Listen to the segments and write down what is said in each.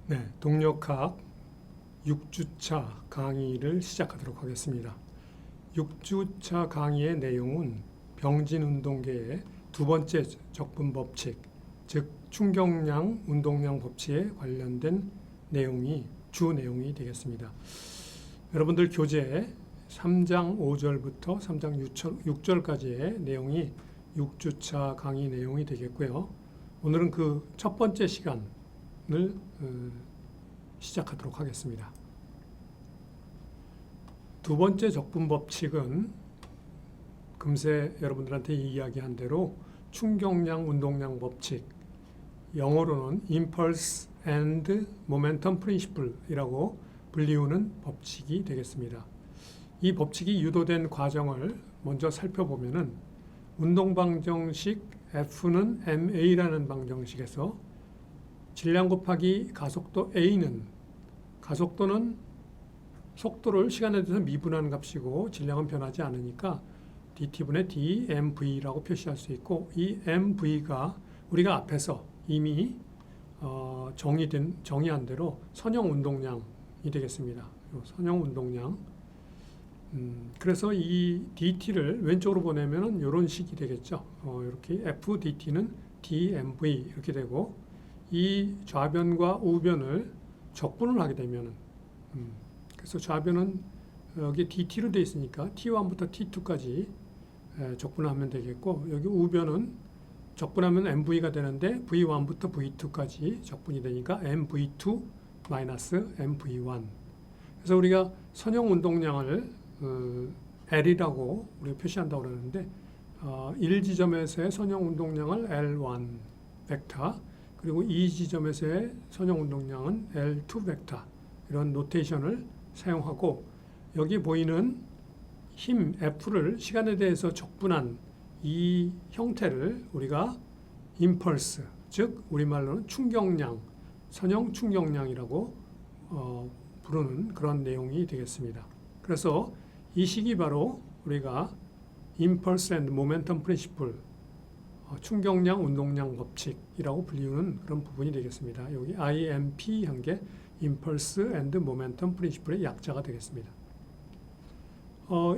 네, 동력학 6주차 강의를 시작하도록 하겠습니다. 6주차 강의의 내용은 병진운동계의 두 번째 적분 법칙, 즉 충격량, 운동량 법칙에 관련된 내용이 주 내용이 되겠습니다. 여러분들 교재 3장 5절부터 3장 6절까지의 내용이 6주차 강의 내용이 되겠고요. 오늘은 그 첫 번째 시간을 시작하도록 하겠습니다. 두 번째 적분 법칙은 금세 여러분들한테 이야기한 대로 충격량, 운동량 법칙, 영어로는 Impulse and Momentum Principle이라고 불리우는 법칙이 되겠습니다. 이 법칙이 유도된 과정을 먼저 살펴보면은 운동방정식 F는 ma라는 방정식에서 질량 곱하기 가속도 a는 가속도는 속도를 시간에 대해서 미분하는 값이고 질량은 변하지 않으니까 dt분의 dmv라고 표시할 수 있고, 이 mv가 우리가 앞에서 이미 정의한 대로 선형 운동량이 되겠습니다. 선형 운동량. 그래서 이 dt를 왼쪽으로 보내면은 이런 식이 되겠죠. 이렇게 f dt는 dmv 이렇게 되고, 이 좌변과 우변을 적분을 하게 되면은 그래서 좌변은 여기 dt로 되어 있으니까 t1부터 t2까지 적분하면 되겠고, 여기 우변은 적분하면 mv가 되는데 v1부터 v2까지 적분이 되니까 mv2 마이너스 mv1. 그래서 우리가 선형 운동량을 L이라고 우리가 표시한다고 그러는데 1지점에서의 선형 운동량을 L1 벡터, 그리고 2지점에서의 선형 운동량은 L2 벡터, 이런 노테이션을 사용하고, 여기 보이는 힘 F를 시간에 대해서 적분한 이 형태를 우리가 임펄스, 즉 우리말로는 충격량, 선형 충격량이라고 부르는 그런 내용이 되겠습니다. 그래서 이 식이 바로 우리가 Impulse and Momentum Principle, 충격량, 운동량 법칙이라고 불리우는 그런 부분이 되겠습니다. 여기 IMP 한 게 Impulse and Momentum Principle의 약자가 되겠습니다.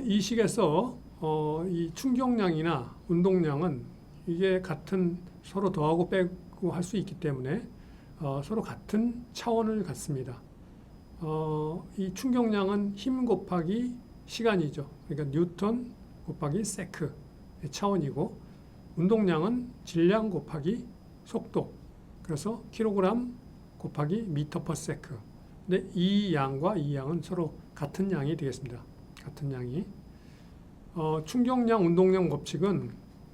이 식에서 이 충격량이나 운동량은 이게 같은, 서로 더하고 빼고 할 수 있기 때문에 서로 같은 차원을 갖습니다. 이 충격량은 힘 곱하기 시간이죠. 그러니까 뉴턴 곱하기 세크의 차원이고, 운동량은 질량 곱하기 속도, 그래서 킬로그램 곱하기 미터 퍼 세크. 근데 이 양과 이 양은 서로 같은 양이 되겠습니다. 같은 양이. 충격량, 운동량 법칙은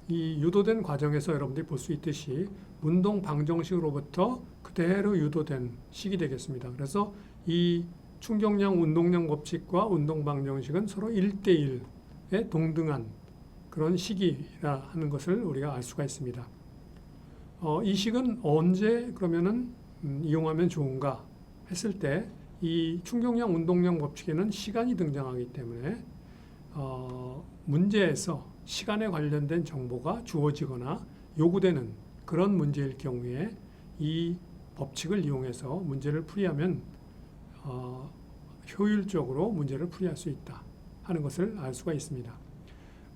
이 유도된 과정에서 여러분들이 볼 수 있듯이 운동 방정식으로부터 그대로 유도된 식이 되겠습니다. 그래서 이 충격량, 운동량 법칙과 운동 방정식은 서로 1대1에 동등한 그런 식이라 하는 것을 우리가 알 수가 있습니다. 이 식은 언제 그러면은 이용하면 좋은가 했을 때, 이 충격량, 운동량 법칙에는 시간이 등장하기 때문에 문제에서 시간에 관련된 정보가 주어지거나 요구되는 그런 문제일 경우에 이 법칙을 이용해서 문제를 풀이하면 효율적으로 문제를 풀이할 수 있다 하는 것을 알 수가 있습니다.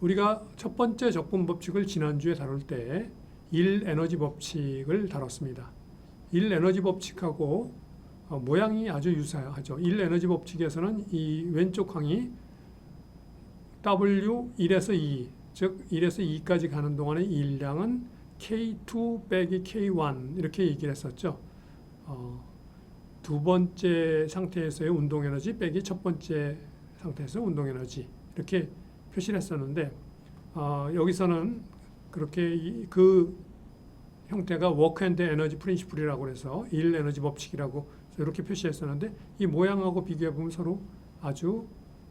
우리가 첫 번째 적분 법칙을 지난주에 다룰 때 1에너지 법칙을 다뤘습니다. 1에너지 법칙하고 모양이 아주 유사하죠. 1에너지 법칙에서는 이 왼쪽 항이 W 1에서 2, 즉 1에서 2까지 가는 동안의 일량은 K2 빼기 K1 이렇게 얘기를 했었죠. 두 번째 상태에서의 운동에너지 빼기 첫 번째 상태에서 운동에너지, 이렇게 표시를 했었는데, 여기서는 그렇게 그 형태가 워크 앤드 에너지 프린시플이라고 해서 1에너지 법칙이라고 이렇게 표시했었는데, 이 모양하고 비교해 보면 서로 아주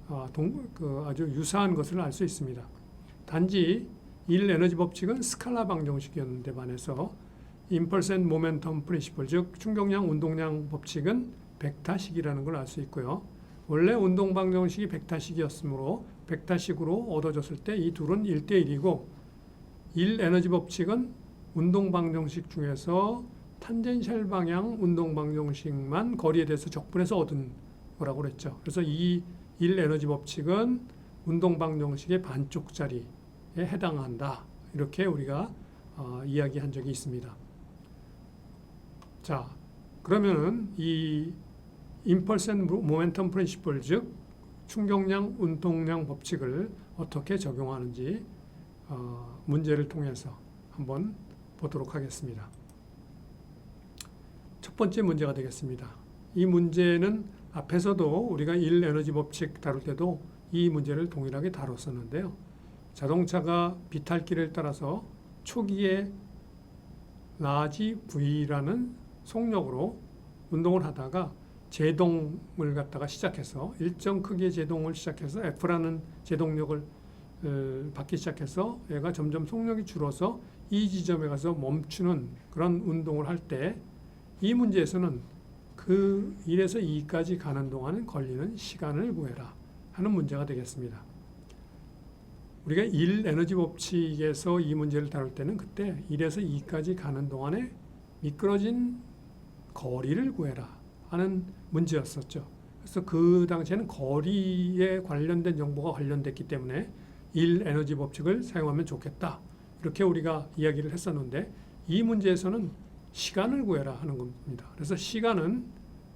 아주 유사한 것을 알 수 있습니다. 단지 1에너지 법칙은 스칼라 방정식이었는데 반해서 Impulse and Momentum Principle, 즉 충격량, 운동량 법칙은 벡터식이라는 걸 알 수 있고요. 원래 운동 방정식이 벡터식이었으므로 벡터식으로 얻어졌을 때 이 둘은 1대1이고, 1에너지 법칙은 운동 방정식 중에서 탄젠셜 방향 운동 방정식만 거리에 대해서 적분해서 얻은 거라고 그랬죠. 그래서 이 1에너지 법칙은 운동 방정식의 반쪽짜리에 해당한다. 이렇게 우리가 이야기한 적이 있습니다. 자, 그러면은 이 impulse and momentum principle, 즉 충격량, 운동량 법칙을 어떻게 적용하는지 문제를 통해서 한번 보도록 하겠습니다. 첫 번째 문제가 되겠습니다. 이 문제는 앞에서도 우리가 1에너지 법칙 다룰 때도 이 문제를 동일하게 다뤘었는데요. 자동차가 비탈길을 따라서 초기에 라지 V라는 속력으로 운동을 하다가 제동을 갖다가 시작해서 일정 크기의 제동을 시작해서 F라는 제동력을 받기 시작해서 얘가 점점 속력이 줄어서 이 지점에 가서 멈추는 그런 운동을 할 때 이 문제에서는 그 1에서 2까지 가는 동안 걸리는 시간을 구해라 하는 문제가 되겠습니다. 우리가 1에너지 법칙에서 이 문제를 다룰 때는 그때 1에서 2까지 가는 동안에 미끄러진 거리를 구해라 하는 문제였었죠. 그래서 그 당시에는 거리에 관련된 정보가 관련됐기 때문에 1에너지 법칙을 사용하면 좋겠다. 이렇게 우리가 이야기를 했었는데 이 문제에서는 시간을 구해라 하는 겁니다. 그래서 시간은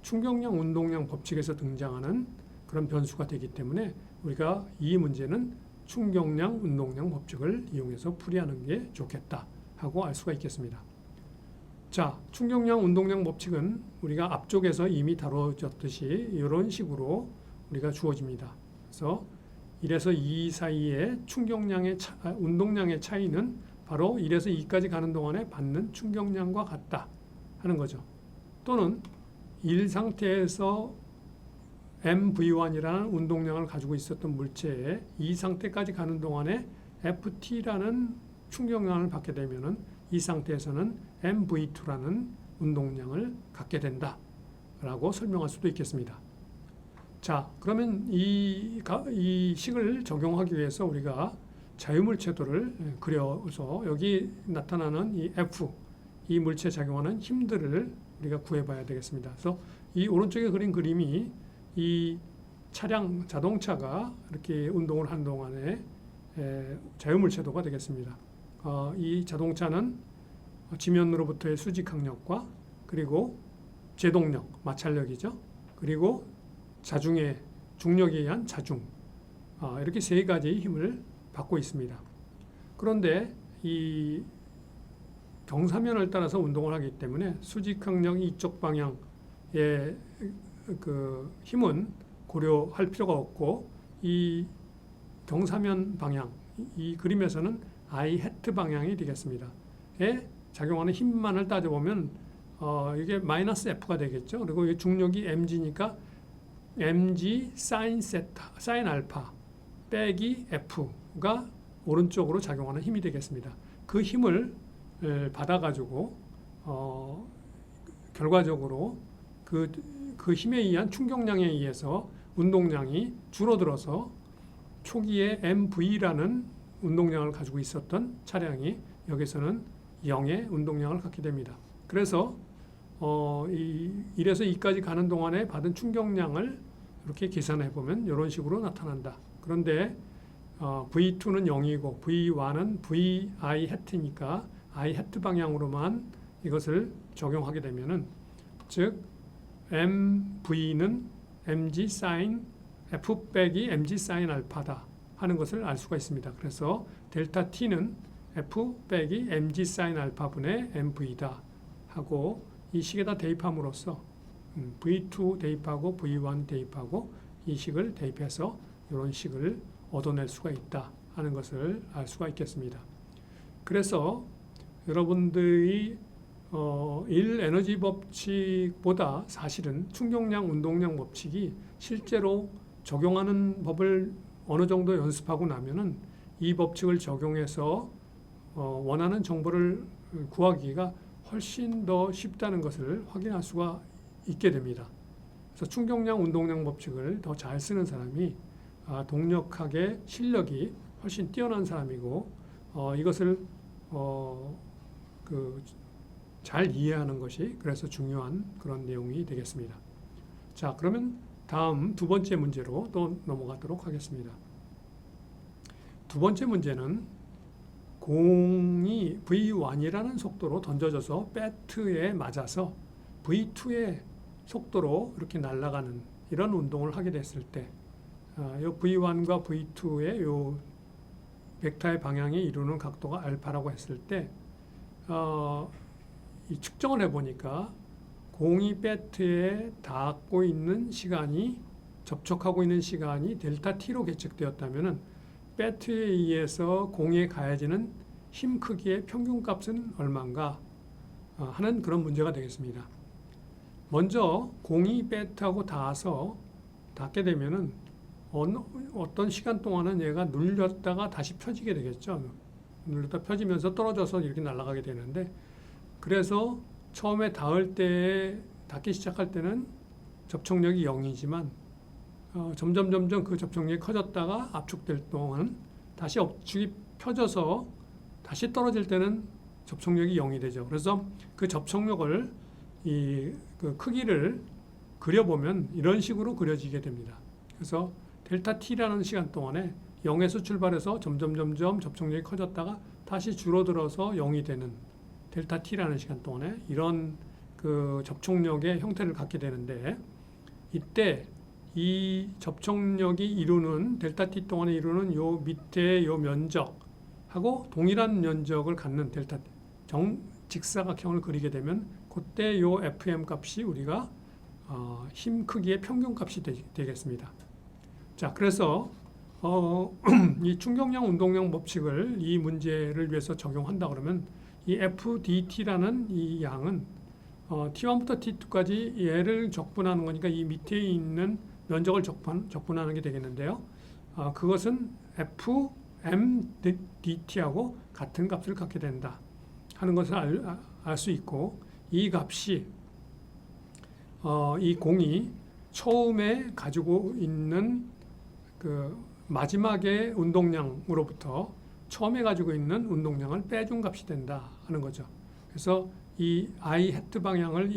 충격량, 운동량 법칙에서 등장하는 그런 변수가 되기 때문에 우리가 이 문제는 충격량, 운동량 법칙을 이용해서 풀이하는 게 좋겠다 하고 알 수가 있겠습니다. 자, 충격량, 운동량 법칙은 우리가 앞쪽에서 이미 다뤄졌듯이 이런 식으로 우리가 주어집니다. 그래서 1에서 2 사이의 충격량의 운동량의 차이는 바로 1에서 2까지 가는 동안에 받는 충격량과 같다 하는 거죠. 또는 1 상태에서 mv1이라는 운동량을 가지고 있었던 물체에 이 상태까지 가는 동안에 ft라는 충격량을 받게 되면은 이 상태에서는 mv2라는 운동량을 갖게 된다라고 설명할 수도 있겠습니다. 자, 그러면 이 식을 적용하기 위해서 우리가 자유물체도를 그려서 여기 나타나는 이 F, 이 물체에 작용하는 힘들을 우리가 구해봐야 되겠습니다. 그래서 이 오른쪽에 그린 그림이 이 차량, 자동차가 이렇게 운동을 한 동안에 자유물체도가 되겠습니다. 이 자동차는 지면으로부터의 수직항력과 그리고 제동력, 마찰력이죠. 그리고 자중의 중력에 의한 자중, 이렇게 세 가지의 힘을 받고 있습니다. 그런데 이 경사면을 따라서 운동을 하기 때문에 수직항력 이쪽 방향의 그 힘은 고려할 필요가 없고 이 경사면 방향, 이 그림에서는 I hat 방향이 되겠습니다. 에 작용하는 힘만을 따져보면 이게 마이너스 F가 되겠죠. 그리고 이 중력이 mg니까 mg 사인 세타, 사인 알파 빼기 F가 오른쪽으로 작용하는 힘이 되겠습니다. 그 힘을 받아가지고 결과적으로 그 힘에 의한 충격량에 의해서 운동량이 줄어들어서 초기에 MV라는 운동량을 가지고 있었던 차량이 여기서는 0의 운동량을 갖게 됩니다. 그래서 1에서 2까지 가는 동안에 받은 충격량을 이렇게 계산해 보면 이런 식으로 나타난다. 그런데 V2는 0이고 V1은 VI hat니까 I hat 방향으로만 이것을 적용하게 되면은 즉 MV는 mg sin F 빼기 mg sin 알파다 하는 것을 알 수가 있습니다. 그래서 델타 T는 F 빼기 mg sin 알파분의 MV다 하고 이 식에다 대입함으로써 V2 대입하고 V1 대입하고 이 식을 대입해서 이런 식을 얻어낼 수가 있다 하는 것을 알 수가 있겠습니다. 그래서 여러분들이 1에너지 법칙보다 사실은 충격량, 운동량 법칙이 실제로 적용하는 법을 어느 정도 연습하고 나면은 이 법칙을 적용해서 원하는 정보를 구하기가 훨씬 더 쉽다는 것을 확인할 수가 있게 됩니다. 그래서 충격량, 운동량 법칙을 더 잘 쓰는 사람이 동력학의 실력이 훨씬 뛰어난 사람이고 이것을 잘 이해하는 것이 그래서 중요한 그런 내용이 되겠습니다. 자, 그러면 다음 두 번째 문제로 또 넘어가도록 하겠습니다. 두 번째 문제는 공이 V1이라는 속도로 던져져서 배트에 맞아서 V2의 속도로 이렇게 날아가는 이런 운동을 하게 됐을 때, 이 V1과 V2의 요 벡터의 방향이 이루는 각도가 알파라고 했을 때, 이 측정을 해보니까 공이 배트에 닿고 있는 시간이 접촉하고 있는 시간이 델타 t로 계측되었다면은 배트에 의해서 공에 가해지는 힘 크기의 평균값은 얼마인가 하는 그런 문제가 되겠습니다. 먼저 공이 배트하고 닿게 되면은 어떤 시간 동안은 얘가 눌렸다가 다시 펴지게 되겠죠. 눌렸다 펴지면서 떨어져서 이렇게 날아가게 되는데, 그래서 처음에 닿기 시작할 때는 접촉력이 0이지만 점점 그 접촉력이 커졌다가 압축될 동안 다시 압축이 펴져서 다시 떨어질 때는 접촉력이 0이 되죠. 그래서 그 접촉력을 그 크기를 그려보면 이런 식으로 그려지게 됩니다. 그래서 델타 t라는 시간 동안에 0에서 출발해서 점점 접촉력이 커졌다가 다시 줄어들어서 0이 되는 델타 t라는 시간 동안에 이런 그 접촉력의 형태를 갖게 되는데, 이때 이 접촉력이 이루는 델타 t 동안에 이루는 요 밑에 요 면적하고 동일한 면적을 갖는 델타 직사각형을 그리게 되면 그때 요 FM 값이 우리가 힘 크기의 평균 값이 되겠습니다. 자, 그래서 이 충격량 운동량 법칙을 이 문제를 위해서 적용한다 그러면 이 FDT라는 이 양은 T1부터 T2까지 얘를 적분하는 거니까 이 밑에 있는 면적을 적분하는 게 되겠는데요. 그것은 FMDT하고 같은 값을 갖게 된다 하는 것을 알 수 있고, 이 값이 이 공이 처음에 가지고 있는 그 마지막의 운동량으로부터 처음에 가지고 있는 운동량을 빼준 값이 된다 하는 거죠. 그래서 이 I 해트 방향을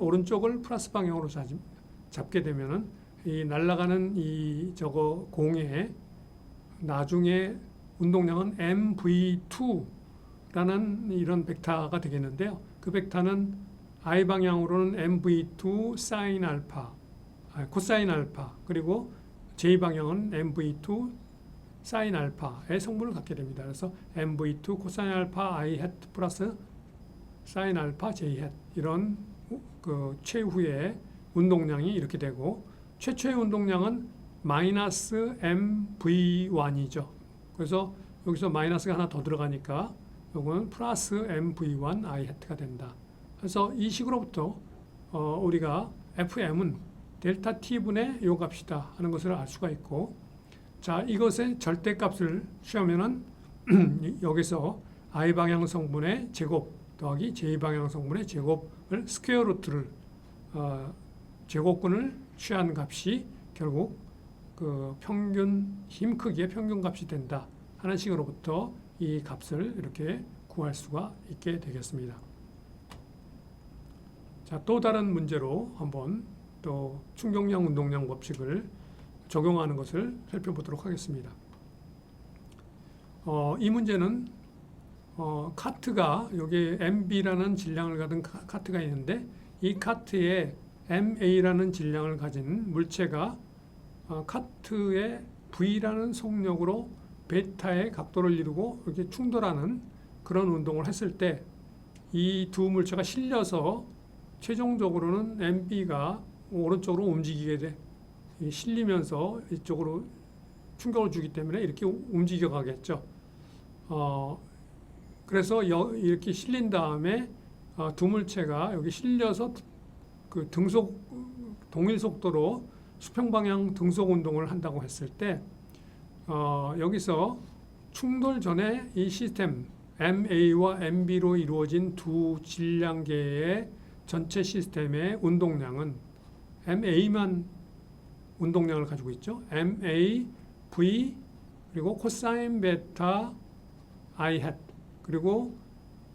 오른쪽을 플러스 방향으로 잡게 되면은 이 날아가는 저거 공의 나중에 운동량은 MV2라는 이런 벡터가 되겠는데요. 그 벡터는 I 방향으로는 MV2 사인 알파, 코사인 알파, 그리고 J 방향은 MV2 사인 알파의 성분을 갖게 됩니다. 그래서 MV2 코사인 알파 I 해트 플러스 사인 알파 J 해트, 이런 그 최후의 운동량이 이렇게 되고, 최초의 운동량은 마이너스 MV1이죠. 그래서 여기서 마이너스가 하나 더 들어가니까 이거는 플러스 MV1 I 해트가 된다. 그래서 이 식으로부터 우리가 FM은 델타 T분의 요 값이다 하는 것을 알 수가 있고, 자, 이것의 절대값을 취하면은 여기서 I 방향 성분의 제곱 더하기 J 방향 성분의 제곱을 스퀘어 루트를 제곱근을 취한 값이 결국 그 평균 힘 크기의 평균 값이 된다 하는 식으로부터 이 값을 이렇게 구할 수가 있게 되겠습니다. 자, 또 다른 문제로 한번 또 충격량 운동량 법칙을 적용하는 것을 살펴보도록 하겠습니다. 이 문제는 카트가 여기 MB라는 질량을 가진 카트가 있는데, 이 카트에 MA라는 질량을 가진 물체가 카트의 V라는 속력으로 베타의 각도를 이루고 이렇게 충돌하는 그런 운동을 했을 때, 이 두 물체가 실려서 최종적으로는 MB가 오른쪽으로 움직이게 돼 실리면서 이쪽으로 충격을 주기 때문에 이렇게 움직여 가겠죠. 그래서 이렇게 실린 다음에 두 물체가 여기 실려서 그 동일 속도로 수평 방향 등속 운동을 한다고 했을 때, 여기서 충돌 전에 이 시스템 MA와 MB로 이루어진 두 질량계의 전체 시스템의 운동량은 MA만 운동량을 가지고 있죠. MA, V, 그리고 코사인 베타 I 햇, 그리고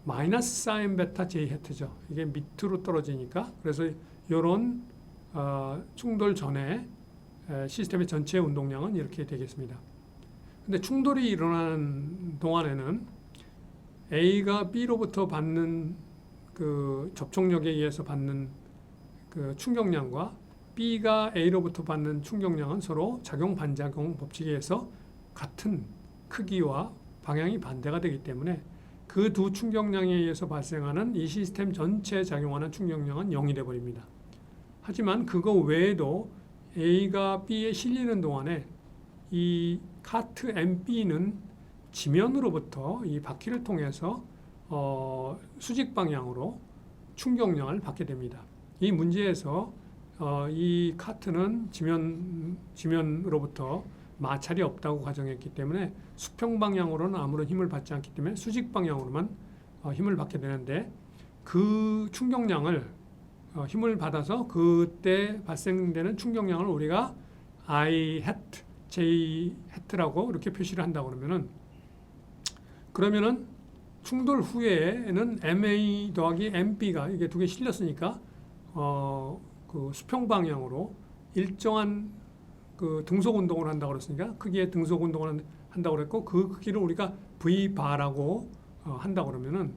마이너스 사인 베타 j 해트죠. 이게 밑으로 떨어지니까. 그래서 이런 충돌 전에 시스템의 전체 운동량은 이렇게 되겠습니다. 근데 충돌이 일어나는 동안에는 A가 B로부터 받는 그 접촉력에 의해서 받는 그 충격량과 B가 A로부터 받는 충격량은 서로 작용 반작용 법칙에 의해서 같은 크기와 방향이 반대가 되기 때문에 그 두 충격량에 의해서 발생하는 이 시스템 전체에 작용하는 충격량은 0이 되어 버립니다. 하지만 그거 외에도 A가 B에 실리는 동안에 이 카트 MB는 지면으로부터 이 바퀴를 통해서 수직 방향으로 충격량을 받게 됩니다. 이 문제에서 이 카트는 지면으로부터 마찰이 없다고 가정했기 때문에 수평 방향으로는 아무런 힘을 받지 않기 때문에 수직 방향으로만 힘을 받게 되는데 그 충격량을 힘을 받아서 그때 발생되는 충격량을 우리가 I hat, J hat라고 이렇게 표시를 한다고 그러면은 충돌 후에는 MA 더하기 MB가 이게 두 개 실렸으니까 그 수평 방향으로 일정한 그 등속 운동을 한다고 그랬으니까 크기의 등속 운동을 한다고 그랬고 그 크기를 우리가 V 바라고 한다고 그러면은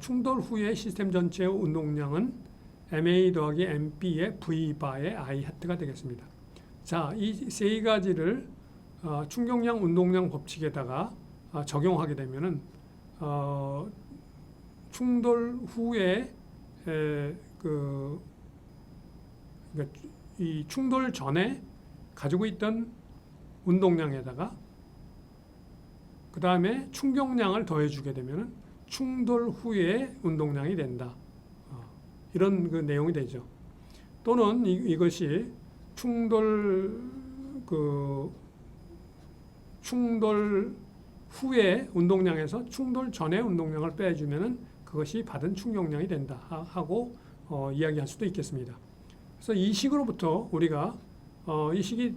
충돌 후에 시스템 전체의 운동량은 MA 더하기 MB의 V 바의 I 해트가 되겠습니다. 자, 이 세 가지를 충격량 운동량 법칙에다가 적용하게 되면은 충돌 후에 이 충돌 전에 가지고 있던 운동량에다가 그 다음에 충격량을 더해주게 되면은 충돌 후에 운동량이 된다. 이런 그 내용이 되죠. 또는 이것이 충돌 후에 운동량에서 충돌 전에 운동량을 빼주면은 그것이 받은 충격량이 된다 하고 이야기할 수도 있겠습니다. 그래서 이 식으로부터 우리가 이 식이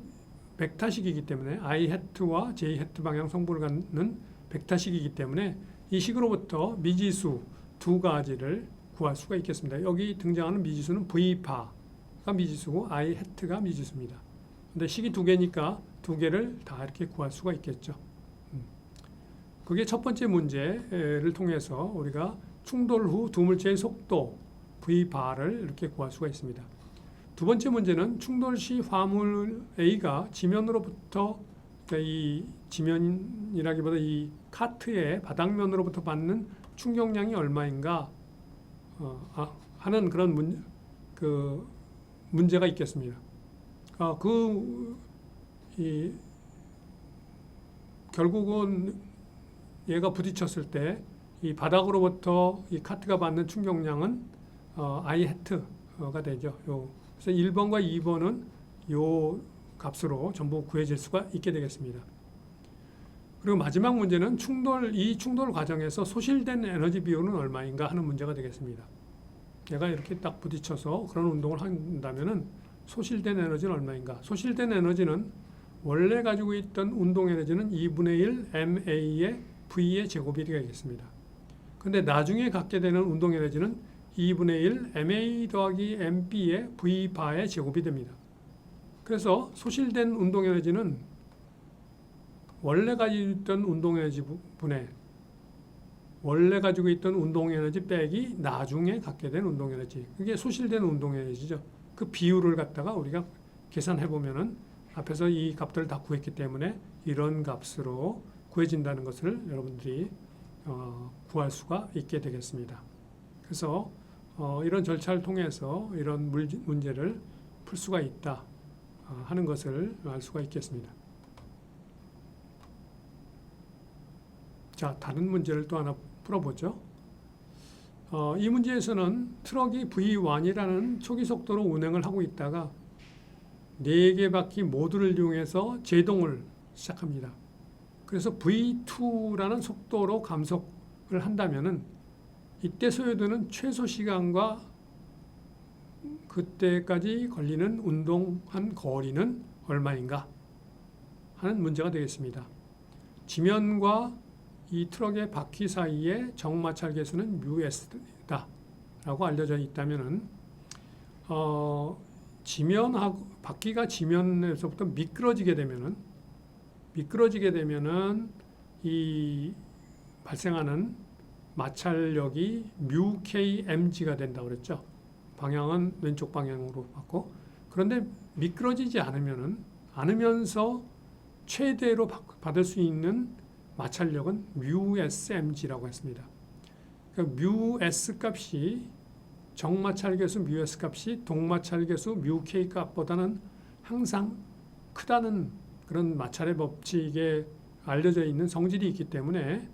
벡터식이기 때문에 I 해트와 J 해트 방향 성분을 갖는 벡터식이기 때문에 이 식으로부터 미지수 두 가지를 구할 수가 있겠습니다. 여기 등장하는 미지수는 V 바가 미지수고 I 해트가 미지수입니다. 근데 식이 두 개니까 두 개를 다 이렇게 구할 수가 있겠죠. 그게 첫 번째 문제를 통해서 우리가 충돌 후 두 물체의 속도 V 바를 이렇게 구할 수가 있습니다. 두 번째 문제는 충돌 시 화물 A가 지면으로부터 이 지면이라기보다 이 카트의 바닥면으로부터 받는 충격량이 얼마인가 하는 그런 문제가 있겠습니다. 결국은 얘가 부딪혔을 때 이 바닥으로부터 이 카트가 받는 충격량은 I 해트가 되죠. 그래서 1번과 2번은 요 값으로 전부 구해질 수가 있게 되겠습니다. 그리고 마지막 문제는 이 충돌 과정에서 소실된 에너지 비율은 얼마인가 하는 문제가 되겠습니다. 얘가 이렇게 딱 부딪혀서 그런 운동을 한다면은 소실된 에너지는 얼마인가? 소실된 에너지는 원래 가지고 있던 운동 에너지는 2분의 1 MA의 V의 제곱이 되겠습니다. 근데 나중에 갖게 되는 운동 에너지는 2분의 1 MA 더하기 MB의 V 바의 제곱이 됩니다. 그래서 소실된 운동 에너지는 원래 가지고 있던 운동 에너지 분의 원래 가지고 있던 운동 에너지 빼기 나중에 갖게 된 운동 에너지. 그게 소실된 운동 에너지죠. 그 비율을 갖다가 우리가 계산해 보면은 앞에서 이 값들을 다 구했기 때문에 이런 값으로 구해진다는 것을 여러분들이 구할 수가 있게 되겠습니다. 그래서 이런 절차를 통해서 이런 문제를 풀 수가 있다 하는 것을 알 수가 있겠습니다. 자, 다른 문제를 또 하나 풀어보죠. 이 문제에서는 트럭이 V1이라는 초기 속도로 운행을 하고 있다가 4개 바퀴 모두를 이용해서 제동을 시작합니다. 그래서 V2라는 속도로 감속을 한다면은 이때 소요되는 최소 시간과 그때까지 걸리는 운동한 거리는 얼마인가 하는 문제가 되겠습니다. 지면과 이 트럭의 바퀴 사이의 정마찰 계수는 μs다라고 알려져 있다면은 지면하고 바퀴가 지면에서부터 미끄러지게 되면은 이 발생하는 마찰력이 μkmg가 된다고 그랬죠. 방향은 왼쪽 방향으로 받고, 그런데 미끄러지지 않으면서 최대로 받을 수 있는 마찰력은 μsmg라고 했습니다. 그러니까 μs 값이 정마찰 계수 μs 값이 동마찰 계수 μk 값보다는 항상 크다는 그런 마찰의 법칙에 알려져 있는 성질이 있기 때문에,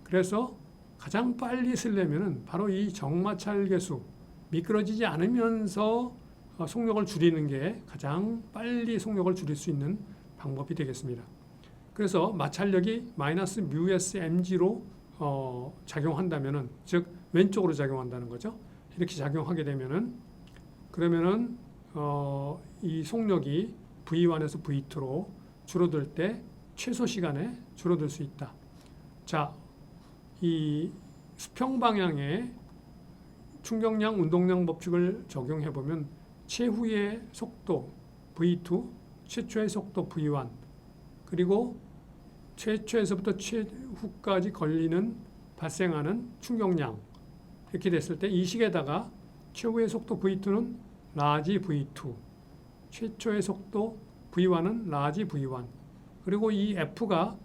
그래서 가장 빨리 쓰려면은 바로 이 정마찰 계수, 미끄러지지 않으면서 속력을 줄이는 게 가장 빨리 속력을 줄일 수 있는 방법이 되겠습니다. 그래서 마찰력이 마이너스 μsmg로 작용한다면은, 즉 왼쪽으로 작용한다는 거죠. 이렇게 작용하게 되면은, 그러면은 이 속력이 V1에서 V2로 줄어들 때 최소 시간에 줄어들 수 있다. 자, 이 수평 방향의 충격량, 운동량 법칙을 적용해 보면 최후의 속도 V2, 최초의 속도 V1, 그리고 최초에서부터 최후까지 발생하는 충격량, 이렇게 됐을 때 이 식에다가 최후의 속도 V2는 라지 V2, 최초의 속도 V1은 라지 V1, 그리고 이 F가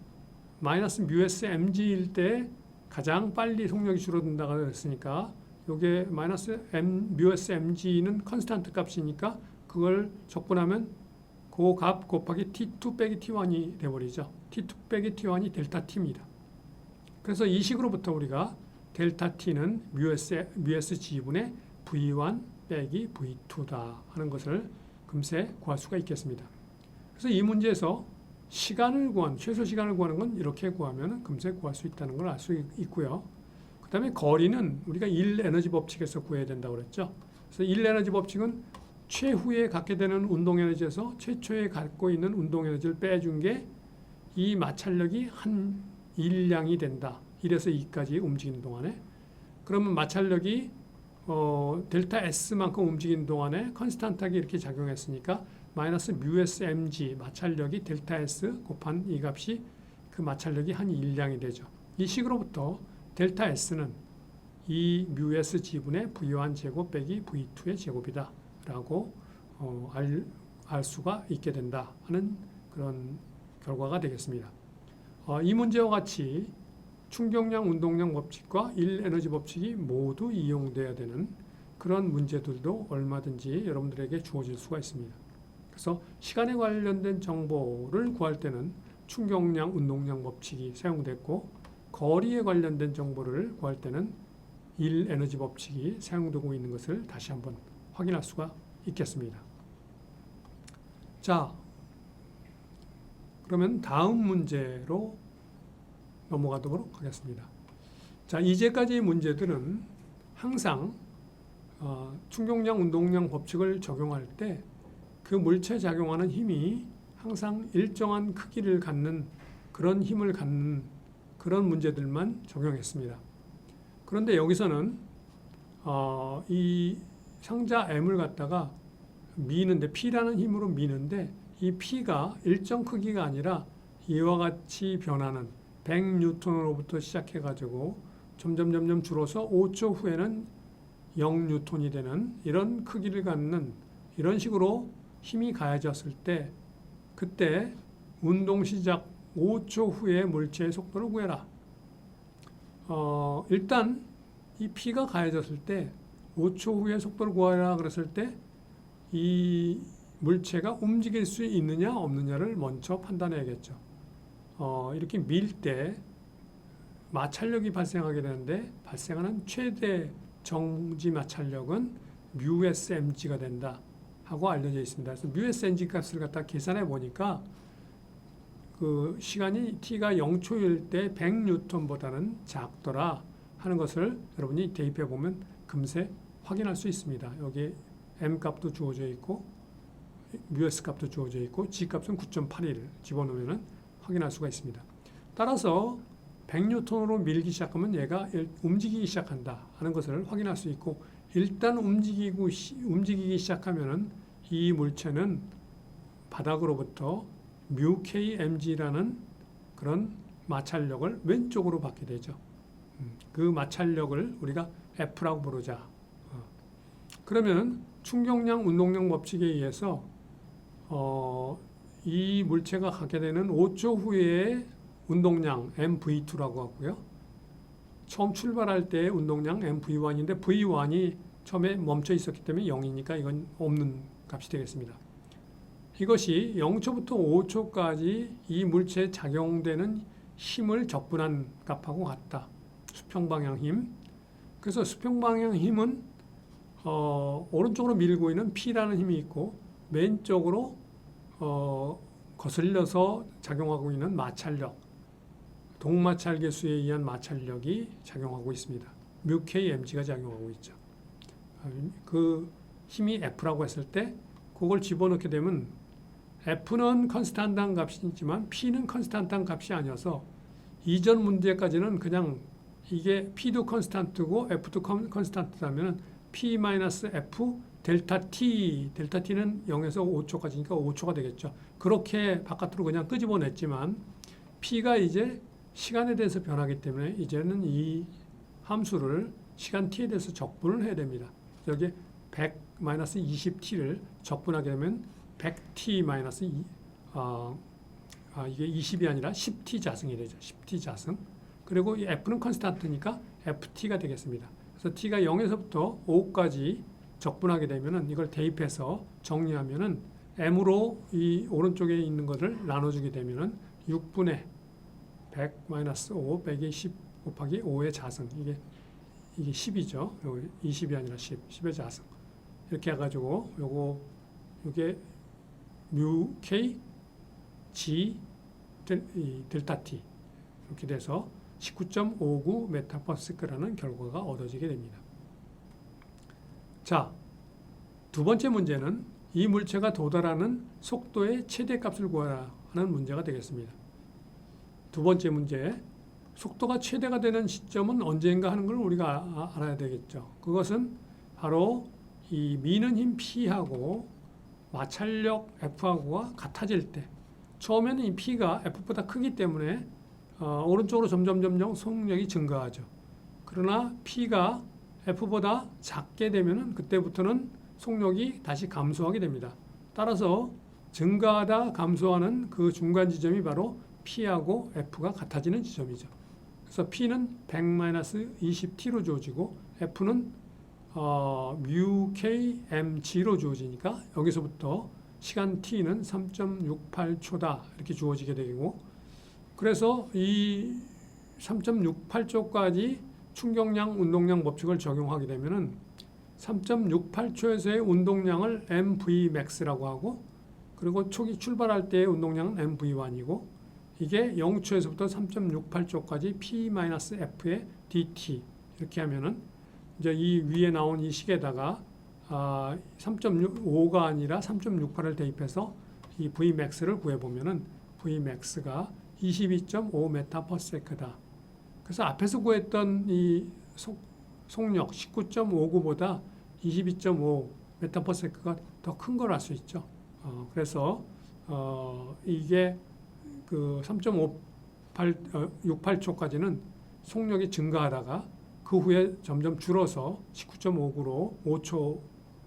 마이너스 μsmg일 때 가장 빨리 속력이 줄어든다고 했으니까, 요게 마이너스 μsmg는 컨스탄트 값이니까 그걸 적분하면 그 값 곱하기 T2 빼기 T1이 돼버리죠. T2 빼기 T1이 델타 T입니다. 그래서 이 식으로부터 우리가 델타 T는 μsg분의 V1 빼기 V2다 하는 것을 금세 구할 수가 있겠습니다. 그래서 이 문제에서 최소 시간을 구하는 건 이렇게 구하면 금세 구할 수 있다는 걸 알 수 있고요. 그 다음에 거리는 우리가 1에너지 법칙에서 구해야 된다고 그랬죠. 그래서 1에너지 법칙은 최후에 갖게 되는 운동에너지에서 최초에 갖고 있는 운동에너지를 빼준 게 이 마찰력이 한 일량이 된다. 1에서 2까지 움직이는 동안에. 그러면 마찰력이 델타 S만큼 움직이는 동안에 컨스탄트하게 이렇게 작용했으니까 마이너스 μsmg, 마찰력이 델타 S 곱한 이 값이 그 마찰력이 한 일량이 되죠. 이 식으로부터 델타 S는 이 μsg분의 V1 제곱 빼기 V2의 제곱이다 라고 알 수가 있게 된다 하는 그런 결과가 되겠습니다. 이 문제와 같이 충격량, 운동량 법칙과 1에너지 법칙이 모두 이용돼야 되는 그런 문제들도 얼마든지 여러분들에게 주어질 수가 있습니다. 그래서 시간에 관련된 정보를 구할 때는 충격량, 운동량 법칙이 사용됐고, 거리에 관련된 정보를 구할 때는 1에너지 법칙이 사용되고 있는 것을 다시 한번 확인할 수가 있겠습니다. 자, 그러면 다음 문제로 넘어가도록 하겠습니다. 자, 이제까지의 문제들은 항상 충격량, 운동량 법칙을 적용할 때 그 물체에 작용하는 힘이 항상 일정한 크기를 갖는 그런 힘을 갖는 그런 문제들만 적용했습니다. 그런데 여기서는 이 상자 M을 갖다가 미는데, P라는 힘으로 미는데, 이 P가 일정 크기가 아니라 이와 같이 변하는 100뉴턴으로부터 시작해가지고 점점 줄어서 5초 후에는 0뉴턴이 되는 이런 크기를 갖는, 이런 식으로 힘이 가해졌을 때, 그때 운동 시작 5초 후에 물체의 속도를 구해라. 일단 이 P가 가해졌을 때 5초 후에 속도를 구하라 그랬을 때 이 물체가 움직일 수 있느냐 없느냐를 먼저 판단해야겠죠. 이렇게 밀 때 마찰력이 발생하게 되는데, 발생하는 최대 정지 마찰력은 μsmg가 된다 하고 알려져 있습니다. 그래서 μsmg 값을 갖다 계산해 보니까 그 시간이 t가 0초일 때 100뉴턴보다는 작더라 하는 것을 여러분이 대입해 보면 금세 확인할 수 있습니다. 여기 m 값도 주어져 있고 μs 값도 주어져 있고 g 값은 9.81을 집어넣으면 확인할 수가 있습니다. 따라서 100뉴턴으로 밀기 시작하면 얘가 움직이기 시작한다 하는 것을 확인할 수 있고, 일단 움직이기 시작하면은 이 물체는 바닥으로부터 μkmg라는 그런 마찰력을 왼쪽으로 받게 되죠. 그 마찰력을 우리가 F라고 부르자. 그러면 충격량 운동량 법칙에 의해서 이 물체가 갖게 되는 5초 후에 운동량 mv2라고 하고요. 처음 출발할 때의 운동량 mv1인데 v1이 처음에 멈춰 있었기 때문에 0이니까 이건 없는 값이 되겠습니다. 이것이 0초부터 5초까지 이 물체에 작용되는 힘을 적분한 값하고 같다. 수평방향 힘. 그래서 수평방향 힘은 오른쪽으로 밀고 있는 P라는 힘이 있고, 왼쪽으로 거슬려서 작용하고 있는 마찰력, 동마찰계수에 의한 마찰력이 작용하고 있습니다. μkmg가 작용하고 있죠. 그 힘이 F라고 했을 때 그걸 집어넣게 되면 F는 컨스탄트한 값이지만 P는 컨스탄트한 값이 아니어서 이전 문제까지는 그냥 이게 P도 컨스탄트고 F도 컨스탄트라면 P-F 델타 T는 0에서 5초까지니까 5초가 되겠죠. 그렇게 바깥으로 그냥 끄집어냈지만 P가 이제 시간에 대해서 변하기 때문에 이제는 이 함수를 시간 T에 대해서 적분을 해야 됩니다. 여기 100-20T를 적분하게 되면 100T- 이게 20이 아니라 10T 자승이 되죠. 10T 자승. 그리고 이 F는 컨스탄트니까 FT가 되겠습니다. 그래서 T가 0에서부터 5까지 적분하게 되면은 이걸 대입해서 정리하면은 M으로 이 오른쪽에 있는 것을 나눠주게 되면은 6분의 100-5 빼기 10 곱하기 5의 자승. 이게 10이죠. 20이 아니라 10의 자승. 이렇게 해가지고 요게 μk g 델타 t 이렇게 돼서 19.59 메타퍼스크라는 결과가 얻어지게 됩니다. 자, 두 번째 문제는 이 물체가 도달하는 속도의 최대값을 구하라 하는 문제가 되겠습니다. 두 번째 문제, 속도가 최대가 되는 시점은 언제인가 하는 걸 우리가 알아야 되겠죠. 그것은 바로 이 미는 힘 P하고 마찰력 F하고가 같아질 때, 처음에는 이 P가 F보다 크기 때문에 오른쪽으로 점점 속력이 증가하죠. 그러나 P가 F보다 작게 되면은 그때부터는 속력이 다시 감소하게 됩니다. 따라서 증가하다 감소하는 그 중간 지점이 바로 P하고 F가 같아지는 지점이죠. 그래서 P는 100-20T로 주어지고 F는 μkmg로 주어지니까 여기서부터 시간 T는 3.68초다 이렇게 주어지게 되고, 그래서 이 3.68초까지 충격량 운동량 법칙을 적용하게 되면은 3.68초에서의 운동량을 mvmax라고 하고, 그리고 초기 출발할 때의 운동량은 mv1이고, 이게 0초에서부터 3.68초까지 p-f의 dt 이렇게 하면은 이제 이 위에 나온 이 식에다가 3.5가 아니라 3.68을 대입해서 이 Vmax를 구해보면은 Vmax가 22.5 메타퍼세크다. 그래서 앞에서 구했던 이 속력 19.59보다 22.5 메타퍼세크가 더 큰 걸 알 수 있죠. 그래서 이게 그 3.68초까지는 속력이 증가하다가 그 후에 점점 줄어서 19.59로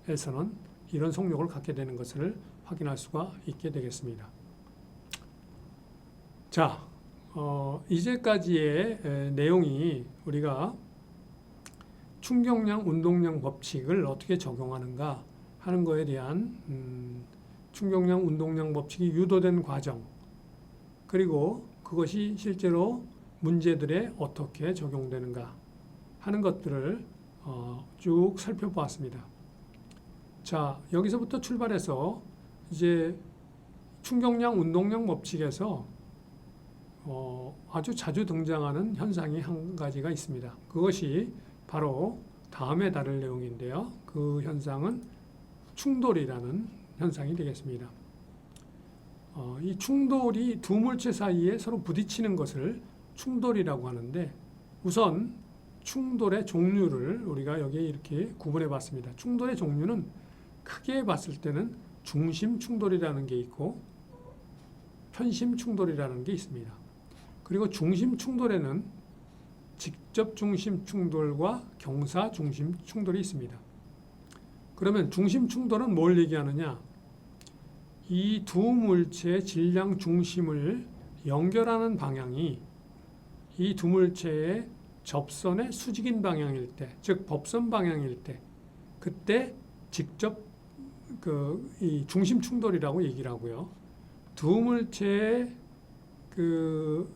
5초에서는 이런 속력을 갖게 되는 것을 확인할 수가 있게 되겠습니다. 자, 이제까지의 내용이 우리가 충격량 운동량 법칙을 어떻게 적용하는가 하는 것에 대한 충격량 운동량 법칙이 유도된 과정, 그리고 그것이 실제로 문제들에 어떻게 적용되는가 하는 것들을 쭉 살펴보았습니다. 자, 여기서부터 출발해서 이제 충격량 운동량 법칙에서 아주 자주 등장하는 현상이 한 가지가 있습니다. 그것이 바로 다음에 다룰 내용인데요. 그 현상은 충돌이라는 현상이 되겠습니다. 이 충돌이 두 물체 사이에 서로 부딪히는 것을 충돌이라고 하는데 우선 충돌의 종류를 우리가 여기에 이렇게 구분해 봤습니다. 충돌의 종류는 크게 봤을 때는 중심 충돌이라는 게 있고 편심 충돌이라는 게 있습니다. 그리고 중심 충돌에는 직접 중심 충돌과 경사 중심 충돌이 있습니다. 그러면 중심 충돌은 뭘 얘기하느냐? 이 두 물체의 질량 중심을 연결하는 방향이 이 두 물체의 접선의 수직인 방향일 때, 즉 법선 방향일 때, 그때 직접 이 중심 충돌이라고 얘기를 하고요. 두 물체의 그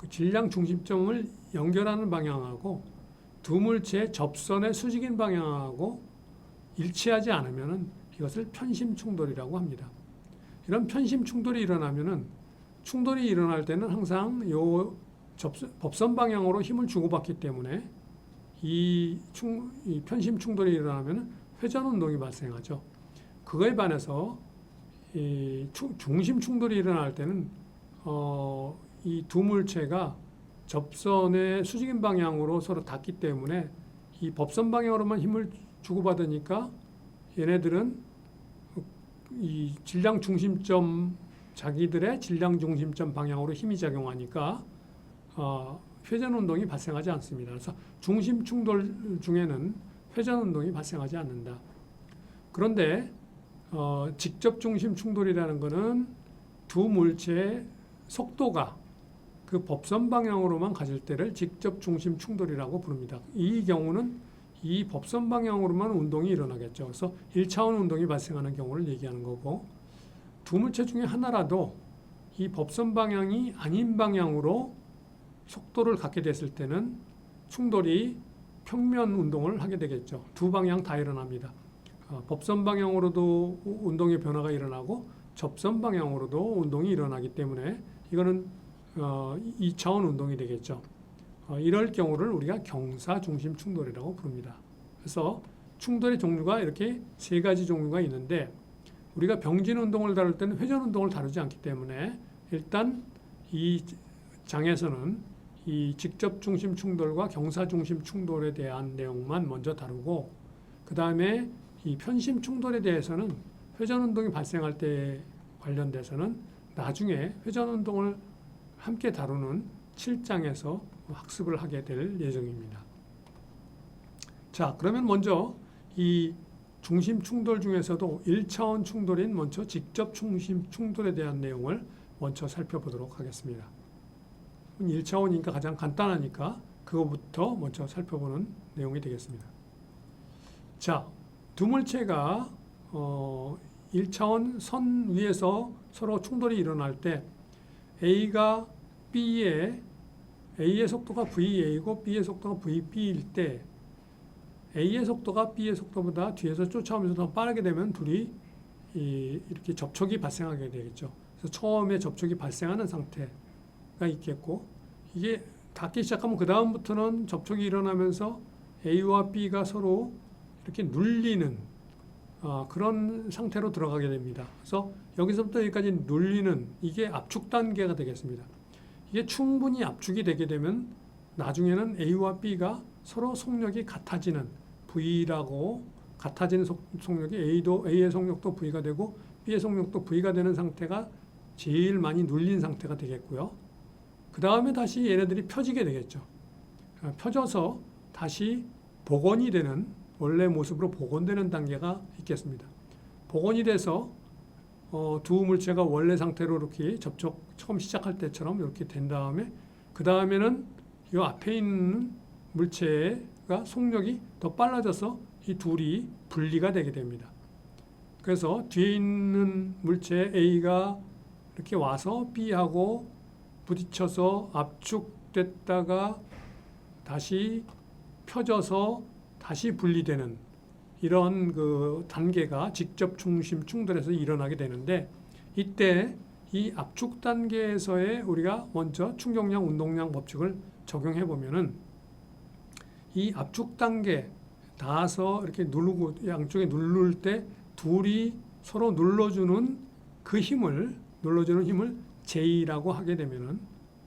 질량 중심점을 연결하는 방향하고 두 물체의 접선의 수직인 방향하고 일치하지 않으면은 이것을 편심 충돌이라고 합니다. 이런 편심 충돌이 일어나면은 충돌이 일어날 때는 항상 요 법선 방향으로 힘을 주고받기 때문에 이 편심 충돌이 일어나면 회전 운동이 발생하죠. 그거에 반해서 이 중심 충돌이 일어날 때는 이 두 물체가 접선의 수직인 방향으로 서로 닿기 때문에 이 법선 방향으로만 힘을 주고받으니까 얘네들은 이 질량 중심점 자기들의 질량 중심점 방향으로 힘이 작용하니까 회전 운동이 발생하지 않습니다. 그래서 중심 충돌 중에는 회전 운동이 발생하지 않는다. 그런데 직접 중심 충돌이라는 것은 두 물체의 속도가 그 법선 방향으로만 가질 때를 직접 중심 충돌이라고 부릅니다. 이 경우는 이 법선 방향으로만 운동이 일어나겠죠. 그래서 1차원 운동이 발생하는 경우를 얘기하는 거고 두 물체 중에 하나라도 이 법선 방향이 아닌 방향으로 속도를 갖게 됐을 때는 충돌이 평면 운동을 하게 되겠죠. 두 방향 다 일어납니다. 법선 방향으로도 운동의 변화가 일어나고 접선 방향으로도 운동이 일어나기 때문에 이거는 2차원 운동이 되겠죠. 이럴 경우를 우리가 경사 중심 충돌이라고 부릅니다. 그래서 충돌의 종류가 이렇게 세 가지 종류가 있는데 우리가 병진 운동을 다룰 때는 회전 운동을 다루지 않기 때문에 일단 이 장에서는 이 직접 중심 충돌과 경사 중심 충돌에 대한 내용만 먼저 다루고 그 다음에 이 편심 충돌에 대해서는 회전 운동이 발생할 때 관련돼서는 나중에 회전 운동을 함께 다루는 7장에서 학습을 하게 될 예정입니다. 자, 그러면 먼저 이 중심 충돌 중에서도 1차원 충돌인 먼저 직접 중심 충돌에 대한 내용을 먼저 살펴보도록 하겠습니다. 1차원이니까 가장 간단하니까 그거부터 먼저 살펴보는 내용이 되겠습니다. 자, 두 물체가 1차원 선 위에서 서로 충돌이 일어날 때 A가 A의 속도가 VA이고 B의 속도가 VB일 때 A의 속도가 B의 속도보다 뒤에서 쫓아오면서 더 빠르게 되면 둘이 이렇게 접촉이 발생하게 되겠죠. 그래서 처음에 접촉이 발생하는 상태가 있겠고 이게 닿기 시작하면 그 다음부터는 접촉이 일어나면서 A와 B가 서로 이렇게 눌리는 그런 상태로 들어가게 됩니다. 그래서 여기서부터 여기까지 눌리는 이게 압축 단계가 되겠습니다. 이게 충분히 압축이 되게 되면 나중에는 A와 B가 서로 속력이 같아지는 V라고 같아지는 속력이 A의 속력도 V가 되고 B의 속력도 V가 되는 상태가 제일 많이 눌린 상태가 되겠고요. 그 다음에 다시 얘네들이 펴지게 되겠죠. 펴져서 다시 복원이 되는 원래 모습으로 복원되는 단계가 있겠습니다. 복원이 돼서 두 물체가 원래 상태로 이렇게 접촉 처음 시작할 때처럼 이렇게 된 다음에 그 다음에는 이 앞에 있는 물체가 속력이 더 빨라져서 이 둘이 분리가 되게 됩니다. 그래서 뒤에 있는 물체 A가 이렇게 와서 B하고 부딪혀서 압축됐다가 다시 펴져서 다시 분리되는 이런 그 단계가 직접 중심 충돌에서 일어나게 되는데 이때 이 압축 단계에서의 우리가 먼저 충격량 운동량 법칙을 적용해 보면은 이 압축 단계 닿아서 이렇게 누르고 양쪽에 누를 때 둘이 서로 눌러주는 그 힘을 J라고 하게 되면은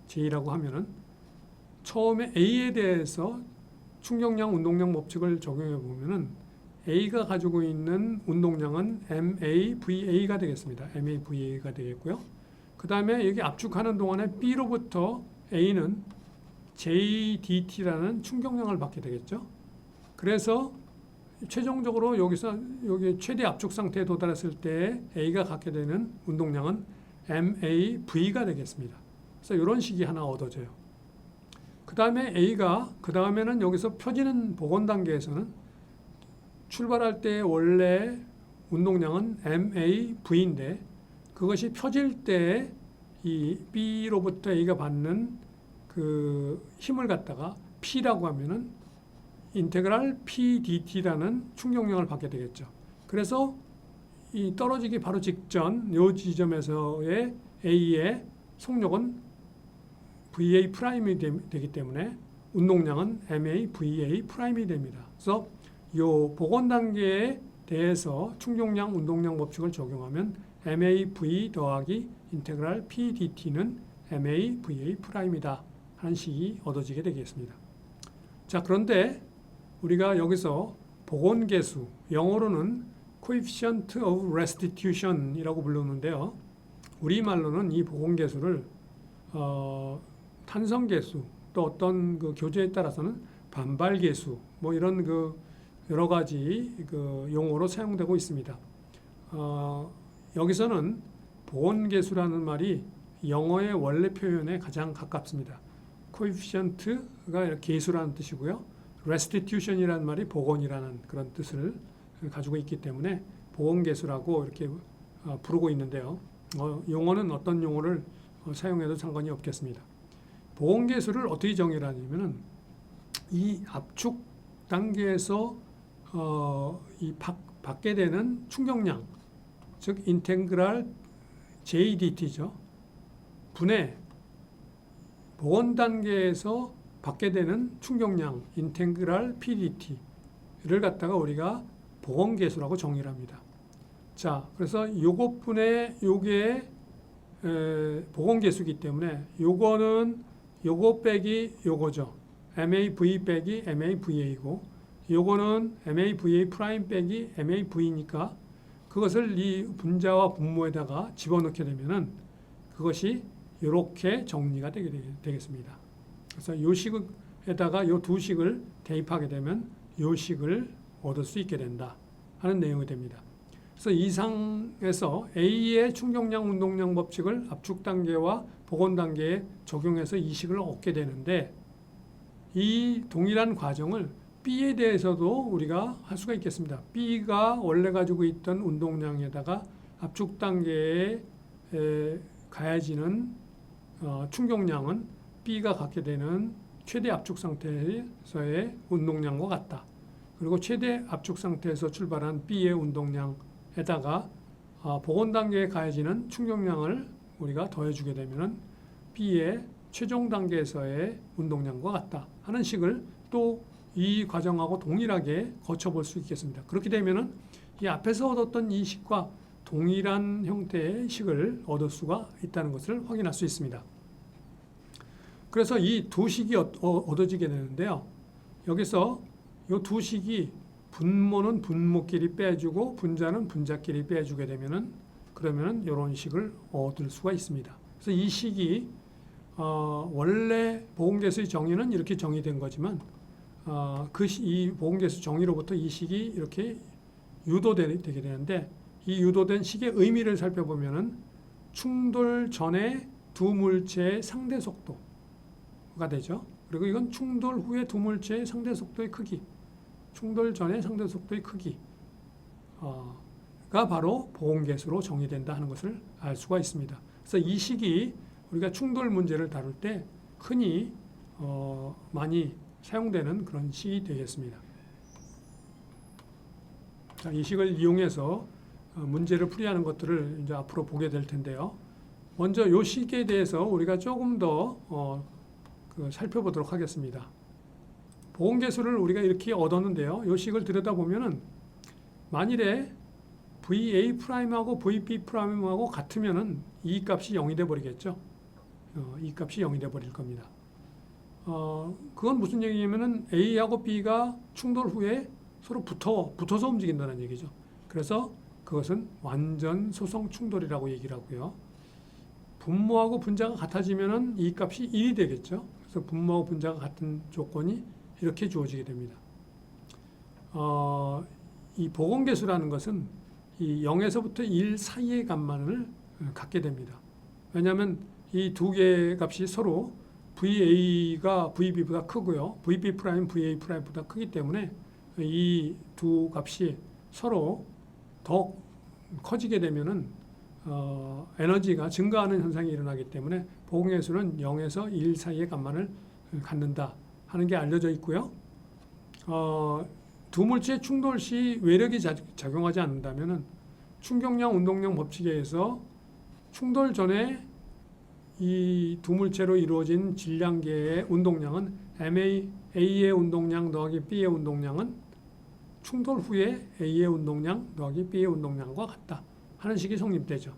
J라고 하면은 처음에 A에 대해서 충격량, 운동량 법칙을 적용해 보면은 A가 가지고 있는 운동량은 MAVA가 되겠습니다. MAVA가 되겠고요. 그 다음에 여기 압축하는 동안에 B로부터 A는 JDT라는 충격량을 받게 되겠죠. 그래서 최종적으로 여기서 여기 최대 압축 상태에 도달했을 때 A가 갖게 되는 운동량은 MAV가 되겠습니다. 그래서 이런 식이 하나 얻어져요. 그 다음에 A가 그 다음에는 여기서 펴지는 복원 단계에서는 출발할 때 원래 운동량은 MAV인데 그것이 펴질 때 이 B로부터 A가 받는 그 힘을 갖다가 P라고 하면은 인테그랄 PDT라는 충격량을 받게 되겠죠. 그래서 이 떨어지기 바로 직전 이 지점에서의 A의 속력은 VA 프라임이 되기 때문에 운동량은 MAVA 프라임이 됩니다. 그래서 이 복원 단계에 대해서 충격량, 운동량 법칙을 적용하면 MAV 더하기 인테그랄 PDT는 MAVA 프라임이다 하는 식이 얻어지게 되겠습니다. 자, 그런데 우리가 여기서 복원계수, 영어로는 coefficient of restitution이라고 부르는데요. 우리말로는 이 복원계수를 탄성계수, 또 어떤 그 교재에 따라서는 반발계수, 뭐 이런 그 여러 가지 그 용어로 사용되고 있습니다. 여기서는 복원계수라는 말이 영어의 원래 표현에 가장 가깝습니다. coefficient가 계수라는 뜻이고요. restitution이라는 말이 복원이라는 그런 뜻을 가지고 있기 때문에 복원계수라고 이렇게 부르고 있는데요. 용어는 어떤 용어를 사용해도 상관이 없겠습니다. 복원계수를 어떻게 정의를 하냐면은 이 압축 단계에서 받게 되는 충격량, 즉 인테그랄 JDT죠. 분의 복원 단계에서 받게 되는 충격량, 인테그랄 PDT를 갖다가 우리가 복원계수라고 정의를 합니다. 자, 그래서 요것분의 요게 복원계수이기 때문에 요거는 요거 빼기 요거죠. MAV 빼기 MAVA이고 요거는 MAVA 프라임 빼기 MAV니까 그것을 이 분자와 분모에다가 집어넣게 되면은 그것이 이렇게 정리가 되겠습니다. 그래서 요 식에다가 요 두 식을 대입하게 되면 요 식을 얻을 수 있게 된다 하는 내용이 됩니다. 그래서 이상에서 A의 충격량 운동량 법칙을 압축 단계와 복원 단계에 적용해서 이 식을 얻게 되는데 이 동일한 과정을 B에 대해서도 우리가 할 수가 있겠습니다. B가 원래 가지고 있던 운동량에다가 압축 단계에 가해지는 충격량은 B가 갖게 되는 최대 압축 상태에서의 운동량과 같다. 그리고 최대 압축 상태에서 출발한 B의 운동량에다가 복원 단계에 가해지는 충격량을 우리가 더해주게 되면 B의 최종 단계에서의 운동량과 같다 하는 식을 또 이 과정하고 동일하게 거쳐볼 수 있겠습니다. 그렇게 되면은 이 앞에서 얻었던 이 식과 동일한 형태의 식을 얻을 수가 있다는 것을 확인할 수 있습니다. 그래서 이 두 식이 얻어지게 되는데요. 여기서 이 두 식이 분모는 분모끼리 빼주고 분자는 분자끼리 빼주게 되면은 그러면은 이런 식을 얻을 수가 있습니다. 그래서 이 식이 원래 복원계수의 정의는 이렇게 정의된 거지만 이 복원계수 정의로부터 이 식이 이렇게 유도되게 되는데 이 유도된 식의 의미를 살펴보면은 충돌 전에 두 물체의 상대 속도가 되죠. 그리고 이건 충돌 후에 두 물체의 상대 속도의 크기, 충돌 전의 상대 속도의 크기가 바로 복원계수로 정의된다 하는 것을 알 수가 있습니다. 그래서 이 식이 우리가 충돌 문제를 다룰 때 흔히 많이 사용되는 그런 식이 되겠습니다. 자, 이 식을 이용해서 문제를 풀이하는 것들을 이제 앞으로 보게 될 텐데요. 먼저 이 식에 대해서 우리가 조금 더 살펴보도록 하겠습니다. 복원계수를 우리가 이렇게 얻었는데요. 이 식을 들여다보면은 만일에 VA 프라임하고 VB 프라임하고 같으면은 이 값이 0이 돼 버리겠죠. 이 값이 0이 돼 버릴 겁니다. 그건 무슨 얘기냐면은 A하고 B가 충돌 후에 서로 붙어서 움직인다는 얘기죠. 그래서 그것은 완전 소성 충돌이라고 얘기를 하고요. 분모하고 분자가 같아지면은 이 값이 1이 되겠죠. 그래서 분모하고 분자가 같은 조건이 이렇게 주어지게 됩니다. 이 보건계수라는 것은 이 0에서부터 1 사이의 값만을 갖게 됩니다. 왜냐하면 이 두 개의 값이 서로 VA가 VB보다 크고요. VB 프라임 VA 프라임보다 크기 때문에 이 두 값이 서로 더 커지게 되면은 에너지가 증가하는 현상이 일어나기 때문에 보공계수는 0에서 1 사이의 값만을 갖는다 하는 게 알려져 있고요. 두 물체의 충돌 시 외력이 작용하지 않는다면은 충격량 운동량 법칙에 의해서 충돌 전에 이 두 물체로 이루어진 질량계의 운동량은 A의 운동량 더하기 B의 운동량은 충돌 후에 A의 운동량 더하기 B의 운동량과 같다 하는 식이 성립되죠.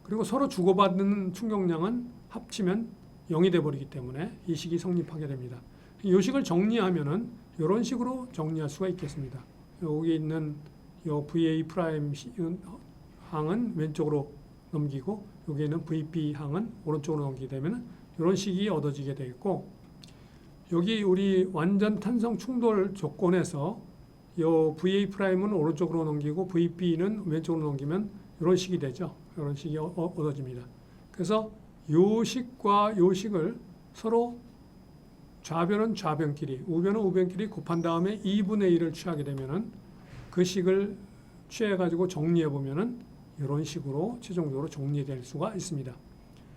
그리고 서로 주고받는 충격량은 합치면 0이 돼버리기 때문에 이 식이 성립하게 됩니다. 이 식을 정리하면은 이런 식으로 정리할 수가 있겠습니다. 여기 있는 요 VA 프라임 항은 왼쪽으로 넘기고 여기 있는 VB 항은 오른쪽으로 넘기게 되면 이런 식이 얻어지게 되겠고, 여기 우리 완전 탄성 충돌 조건에서 요 VA 프라임은 오른쪽으로 넘기고 VB는 왼쪽으로 넘기면 이런 식이 되죠. 이런 식이 얻어집니다. 그래서 요 식과 요 식을 서로 좌변은 좌변끼리, 우변은 우변끼리 곱한 다음에 2분의 1을 취하게 되면은 그 식을 취해가지고 정리해 보면은 이런 식으로 최종적으로 정리될 수가 있습니다.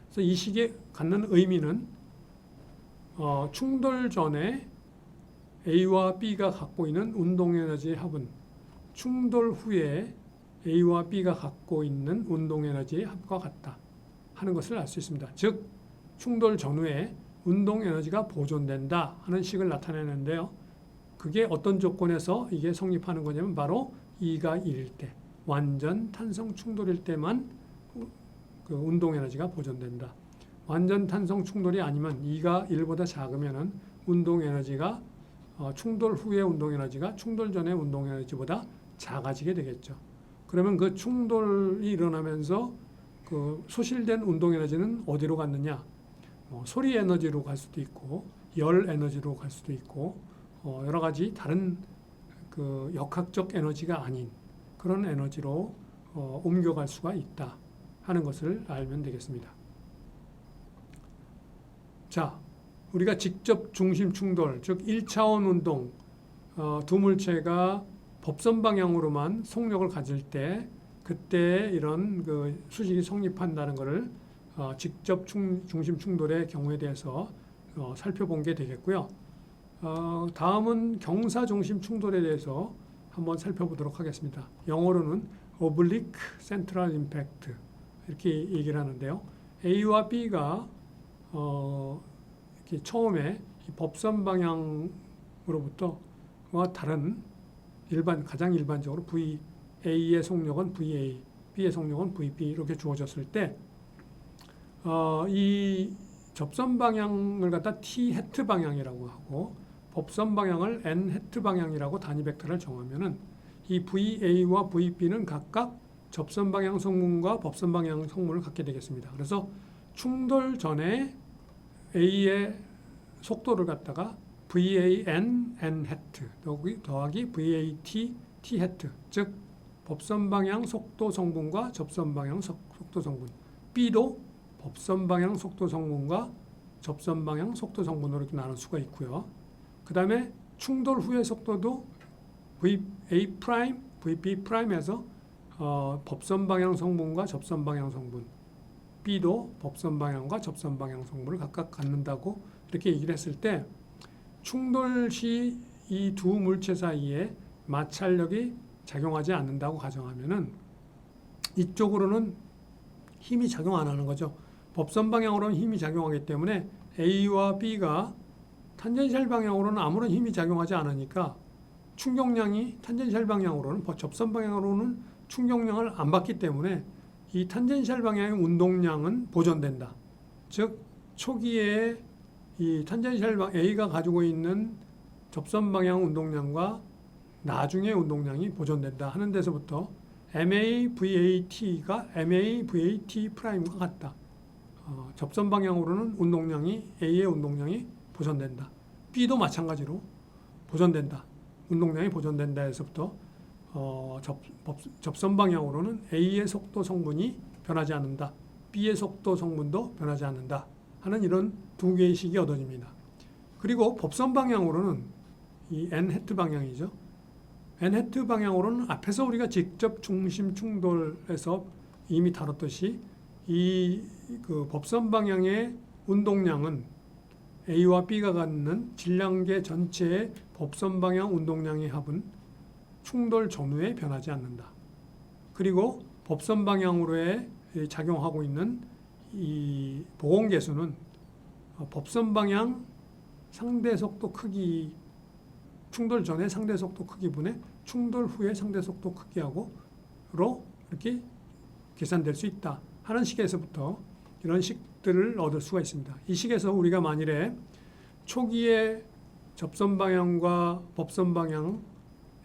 그래서 이 식이 갖는 의미는 충돌 전에 A와 B가 갖고 있는 운동 에너지의 합은 충돌 후에 A와 B가 갖고 있는 운동 에너지의 합과 같다 하는 것을 알 수 있습니다. 즉 충돌 전후에 운동 에너지가 보존된다 하는 식을 나타내는데요. 그게 어떤 조건에서 이게 성립하는 거냐면 바로 2가 1일 때, 완전 탄성 충돌일 때만 그 운동 에너지가 보존된다. 완전 탄성 충돌이 아니면 2가 1보다 작으면은 운동 에너지가 충돌 후의 운동 에너지가 충돌 전의 운동 에너지보다 작아지게 되겠죠. 그러면 그 충돌이 일어나면서 그 소실된 운동 에너지는 어디로 갔느냐? 소리 에너지로 갈 수도 있고 열 에너지로 갈 수도 있고 여러 가지 다른 그 역학적 에너지가 아닌 그런 에너지로 옮겨갈 수가 있다 하는 것을 알면 되겠습니다. 자, 우리가 직접 중심 충돌, 즉 1차원 운동, 두 물체가 법선 방향으로만 속력을 가질 때 그때 이런 그 수식이 성립한다는 것을 직접 중심 충돌의 경우에 대해서 살펴본 게 되겠고요. 다음은 경사 중심 충돌에 대해서 한번 살펴보도록 하겠습니다. 영어로는 oblique central impact 이렇게 얘기를 하는데요. A와 B가 이렇게 처음에 이 법선 방향으로부터와 다른 가장 일반적으로 A의 속력은 VA, B의 속력은 VB 이렇게 주어졌을 때 이 접선 방향을 갖다 T 해트 방향이라고 하고 법선 방향을 N 해트 방향이라고 단위 벡터를 정하면은 이 VA와 VB는 각각 접선 방향 성분과 법선 방향 성분을 갖게 되겠습니다. 그래서 충돌 전에 A의 속도를 갖다가 VAN N 해트 더하기 VAT T 해트, 즉 법선 방향 속도 성분과 접선 방향 속도 성분, B도 법선 방향 속도 성분과 접선 방향 속도 성분으로 이렇게 나눌 수가 있고요. 그 다음에 충돌 후의 속도도 VA 프라임, VB 프라임에서 법선 방향 성분과 접선 방향 성분, B도 법선 방향과 접선 방향 성분을 각각 갖는다고 이렇게 얘기를 했을 때 충돌 시 이 두 물체 사이에 마찰력이 작용하지 않는다고 가정하면은 이쪽으로는 힘이 작용 안 하는 거죠. 법선 방향으로는 힘이 작용하기 때문에 A와 B가 탄젠셜 방향으로는 아무런 힘이 작용하지 않으니까 충격량이 탄젠셜 방향으로는 접선 방향으로는 충격량을 안 받기 때문에 이 탄젠셜 방향의 운동량은 보존된다. 즉 초기에 이 탄젠셜 A가 가지고 있는 접선 방향 운동량과 나중에 운동량이 보존된다 하는 데서부터 MAVAT가 MAVAT 프라임과 같다. 접선 방향으로는 운동량이 A의 운동량이 보존된다. B도 마찬가지로 보존된다. 운동량이 보존된다 해서부터 접선 방향으로는 A의 속도 성분이 변하지 않는다. B의 속도 성분도 변하지 않는다. 하는 이런 두 개의 식이 얻어집니다. 그리고 법선 방향으로는 이 N 해트 방향이죠. N 해트 방향으로는 앞에서 우리가 직접 중심 충돌에서 이미 다뤘듯이 이 그 법선 방향의 운동량은 A와 B가 갖는 질량계 전체의 법선 방향 운동량의 합은 충돌 전후에 변하지 않는다. 그리고 법선 방향으로의 작용하고 있는 이 보공계수는 법선 방향 상대 속도 크기, 충돌 전의 상대 속도 크기분의 충돌 후의 상대 속도 크기하고로 이렇게 계산될 수 있다 하는 식에서부터 이런 식들을 얻을 수가 있습니다. 이 식에서 우리가 만일에 초기에 접선 방향과 법선 방향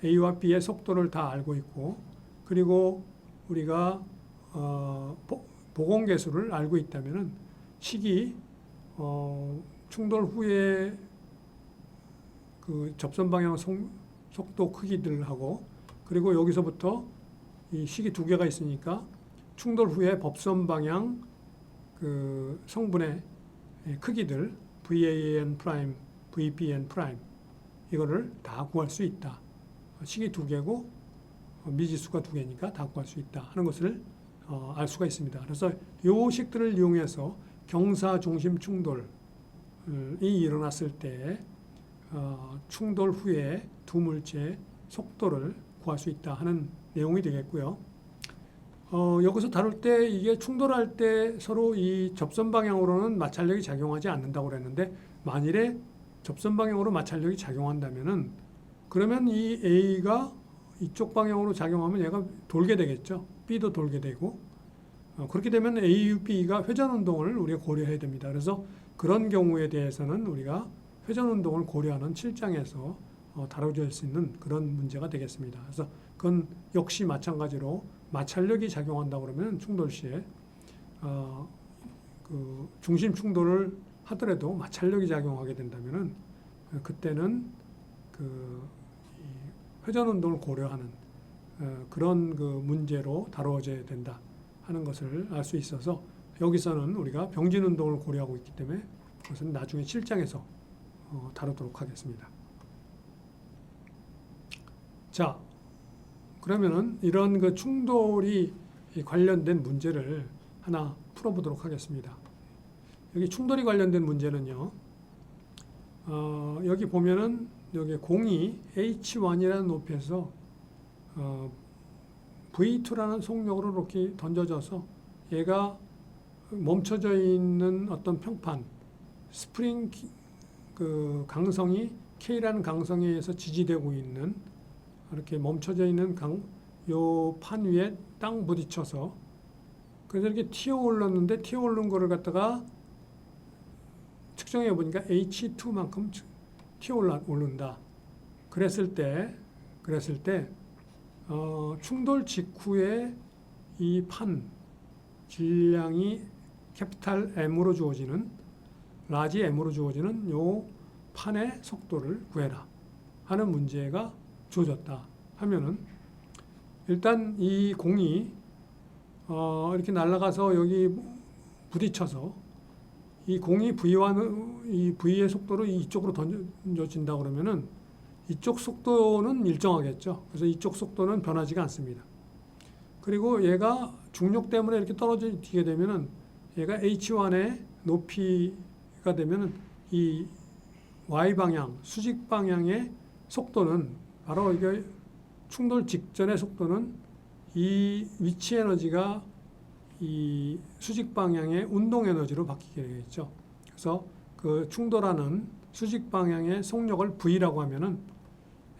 A와 B의 속도를 다 알고 있고, 그리고 우리가 보공계수를 알고 있다면은 식이 충돌 후에 그 접선 방향 속도 크기들하고, 그리고 여기서부터 이 식이 두 개가 있으니까 충돌 후에 법선 방향 그 성분의 크기들 VAN 프라임, VBN 프라임 이거를 다 구할 수 있다. 식이 두 개고 미지수가 두 개니까 다 구할 수 있다 하는 것을 알 수가 있습니다. 그래서 이 식들을 이용해서 경사 중심 충돌이 일어났을 때 충돌 후에 두 물체의 속도를 구할 수 있다 하는 내용이 되겠고요. 여기서 다룰 때 이게 충돌할 때 서로 이 접선 방향으로는 마찰력이 작용하지 않는다고 그랬는데, 만일에 접선 방향으로 마찰력이 작용한다면은 그러면 이 A가 이쪽 방향으로 작용하면 얘가 돌게 되겠죠. B도 돌게 되고, 그렇게 되면 A, B가 회전 운동을 우리가 고려해야 됩니다. 그래서 그런 경우에 대해서는 우리가 회전 운동을 고려하는 7장에서 다뤄질 수 있는 그런 문제가 되겠습니다. 그래서 그건 역시 마찬가지로 마찰력이 작용한다고 그러면 충돌 시에 그 중심 충돌을 하더라도 마찰력이 작용하게 된다면은 그때는 그 회전 운동을 고려하는 그런 그 문제로 다루어져야 된다 하는 것을 알 수 있어서, 여기서는 우리가 병진 운동을 고려하고 있기 때문에 그것은 나중에 7장에서 다루도록 하겠습니다. 자, 그러면은 이런 그 충돌이 관련된 문제를 하나 풀어보도록 하겠습니다. 여기 충돌이 관련된 문제는요, 여기 보면은 여기 공이 H1이라는 높이에서 V2라는 속력으로 이렇게 던져져서 얘가 멈춰져 있는 어떤 평판, 스프링 그 강성이 K라는 강성에 의해서 지지되고 있는, 이렇게 멈춰져 있는 요 판 위에 땅 부딪혀서 그래서 이렇게 튀어 올랐는데, 튀어 오른 거를 갖다가 측정해 보니까 H2만큼 튀어 오른다. 그랬을 때 충돌 직후에 이 판 질량이 캐피탈 M으로 주어지는, 라지 M으로 주어지는 요 판의 속도를 구해라 하는 문제가 주어졌다 하면은, 일단 이 공이 이렇게 날아가서 여기 부딪혀서 이 공이 이 V의 속도로 이쪽으로 던져진다 그러면은 이쪽 속도는 일정하겠죠. 그래서 이쪽 속도는 변하지가 않습니다. 그리고 얘가 중력 때문에 이렇게 떨어지게 되면은 얘가 H1의 높이가 되면은 이 Y 방향, 수직 방향의 속도는 바로 이게 충돌 직전의 속도는 이 위치 에너지가 이 수직 방향의 운동 에너지로 바뀌게 되겠죠. 그래서 그 충돌하는 수직 방향의 속력을 V라고 하면은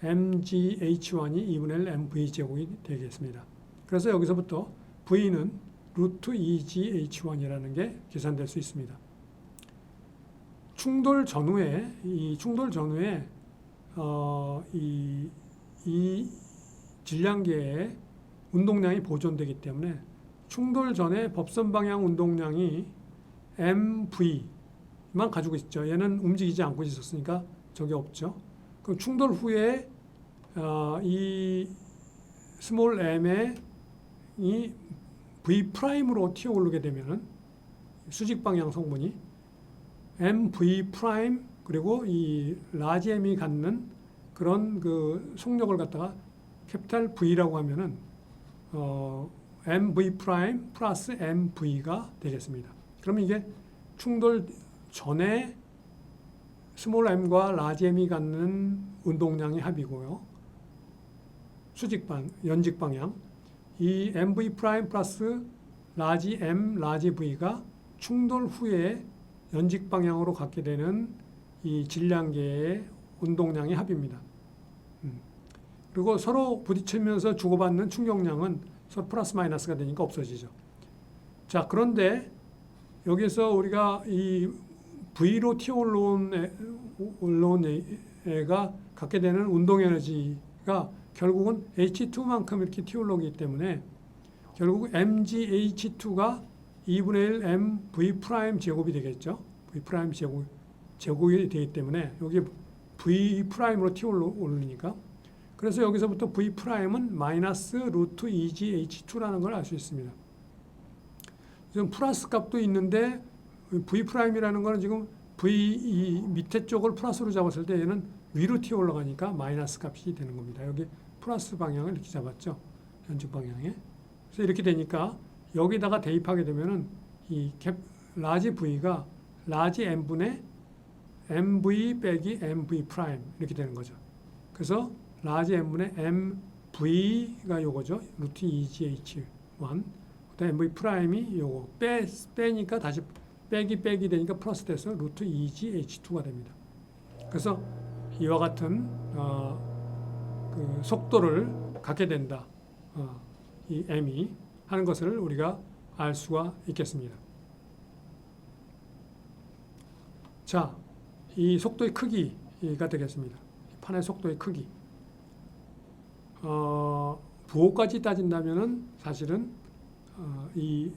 mgh1이 2분의 1 mv 제곱이 되겠습니다. 그래서 여기서부터 V는 루트 2gh1이라는 게 계산될 수 있습니다. 충돌 전후에 이 질량계의 운동량이 보존되기 때문에 충돌 전에 법선 방향 운동량이 mv만 가지고 있죠. 얘는 움직이지 않고 있었으니까 저게 없죠. 그럼 충돌 후에 이 스몰 m의 이 v 프라임으로 튀어오르게 되면은 수직 방향 성분이 mv 프라임 그리고 이 라지 m이 갖는 그런 그 속력을 갖다가 캐피탈 V라고 하면은 mv 프라임 플러스 mv가 되겠습니다. 그러면 이게 충돌 전에 스몰 m과 라지 m이 갖는 운동량의 합이고요. 연직 방향. 이 mv 프라임 플러스 라지 m, 라지 v가 충돌 후에 연직 방향으로 갖게 되는 이 질량계의 운동량의 합입니다. 그리고 서로 부딪히면서 주고받는 충격량은 서로 플러스 마이너스가 되니까 없어지죠. 자, 그런데 여기서 우리가 이 V로 튀어올라온 애가 갖게 되는 운동 에너지가 결국은 H2만큼 이렇게 튀어올라오기 때문에 결국 mgh2가 2분의 1 mv 프라임 제곱이 되겠죠. v 프라임 제곱이 되기 때문에 여기 v 프라임으로 튀어오르니까 그래서 여기서부터 v 프라임은 마이너스 루트 2gh2라는 걸 알 수 있습니다. 지금 플러스 값도 있는데 v 프라임이라는 거는 지금 v 이 밑에 쪽을 플러스로 잡았을 때 얘는 위로 튀어 올라가니까 마이너스 값이 되는 겁니다. 여기 플러스 방향을 이렇게 잡았죠. 연직 방향에. 그래서 이렇게 되니까 여기다가 대입하게 되면은 이 라지 v가 라지 m분의 mv 빼기 mv 프라임 이렇게 되는 거죠. 그래서 라지 m분의 mv가 요거죠. 루트 2gh1. 그다음에 mv 프라임이 요거 빼니까 다시 빼기 되니까 플러스 돼서 루트 2gh2가 됩니다. 그래서 이와 같은 그 속도를 갖게 된다. 이 m이 하는 것을 우리가 알 수가 있겠습니다. 자, 이 속도의 크기가 되겠습니다. 판의 속도의 크기. 부호까지 따진다면은 사실은 이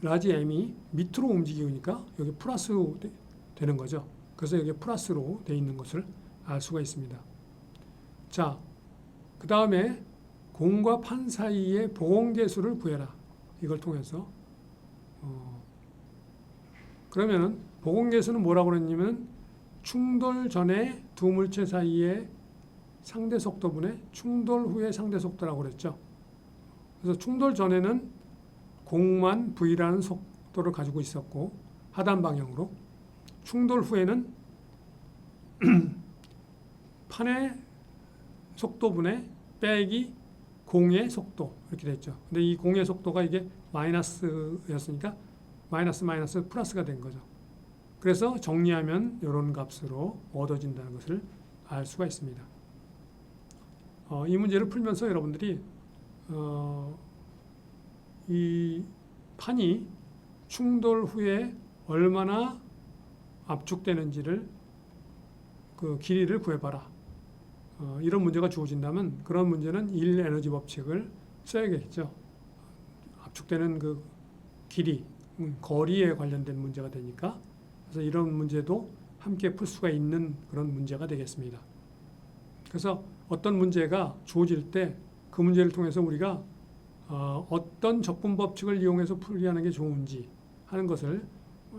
라지 m이 밑으로 움직이니까 여기 플러스로 되는 거죠. 그래서 여기 플러스로 되어 있는 것을 알 수가 있습니다. 자, 그 다음에 공과 판 사이의 보공계수를 구해라. 이걸 통해서 그러면은 보공계수는 뭐라고 그랬냐면 충돌 전에 두 물체 사이의 상대 속도분의 충돌 후의 상대 속도라고 그랬죠. 그래서 충돌 전에는 공만 v라는 속도를 가지고 있었고 하단 방향으로 충돌 후에는 판의 속도분의 빼기 공의 속도 이렇게 됐죠. 근데 이 공의 속도가 이게 마이너스였으니까 마이너스 플러스가 된 거죠. 그래서 정리하면 이런 값으로 얻어진다는 것을 알 수가 있습니다. 이 문제를 풀면서 여러분들이 이 판이 충돌 후에 얼마나 압축되는지를 그 길이를 구해봐라. 이런 문제가 주어진다면 그런 문제는 1에너지 법칙을 써야겠죠. 압축되는 그 길이, 거리에 관련된 문제가 되니까 그래서 이런 문제도 함께 풀 수가 있는 그런 문제가 되겠습니다. 그래서 어떤 문제가 주어질 때 그 문제를 통해서 우리가 어떤 적분 법칙을 이용해서 풀이하는 게 좋은지 하는 것을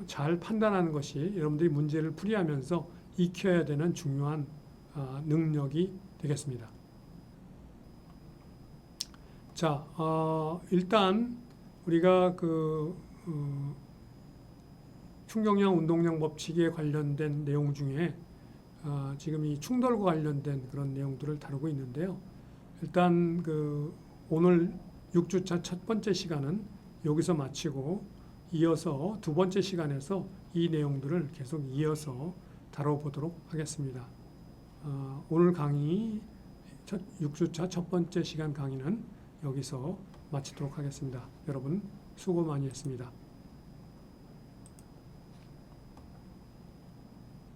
잘 판단하는 것이 여러분들이 문제를 풀이하면서 익혀야 되는 중요한 능력이 되겠습니다. 자, 일단 우리가 그 충격량, 운동량 법칙에 관련된 내용 중에 지금 이 충돌과 관련된 그런 내용들을 다루고 있는데요. 일단 그 오늘 6주차 첫 번째 시간은 여기서 마치고 이어서 두 번째 시간에서 이 내용들을 계속 이어서 다뤄보도록 하겠습니다. 오늘 강의 6주차 첫 번째 시간 강의는 여기서 마치도록 하겠습니다. 여러분 수고 많이 했습니다.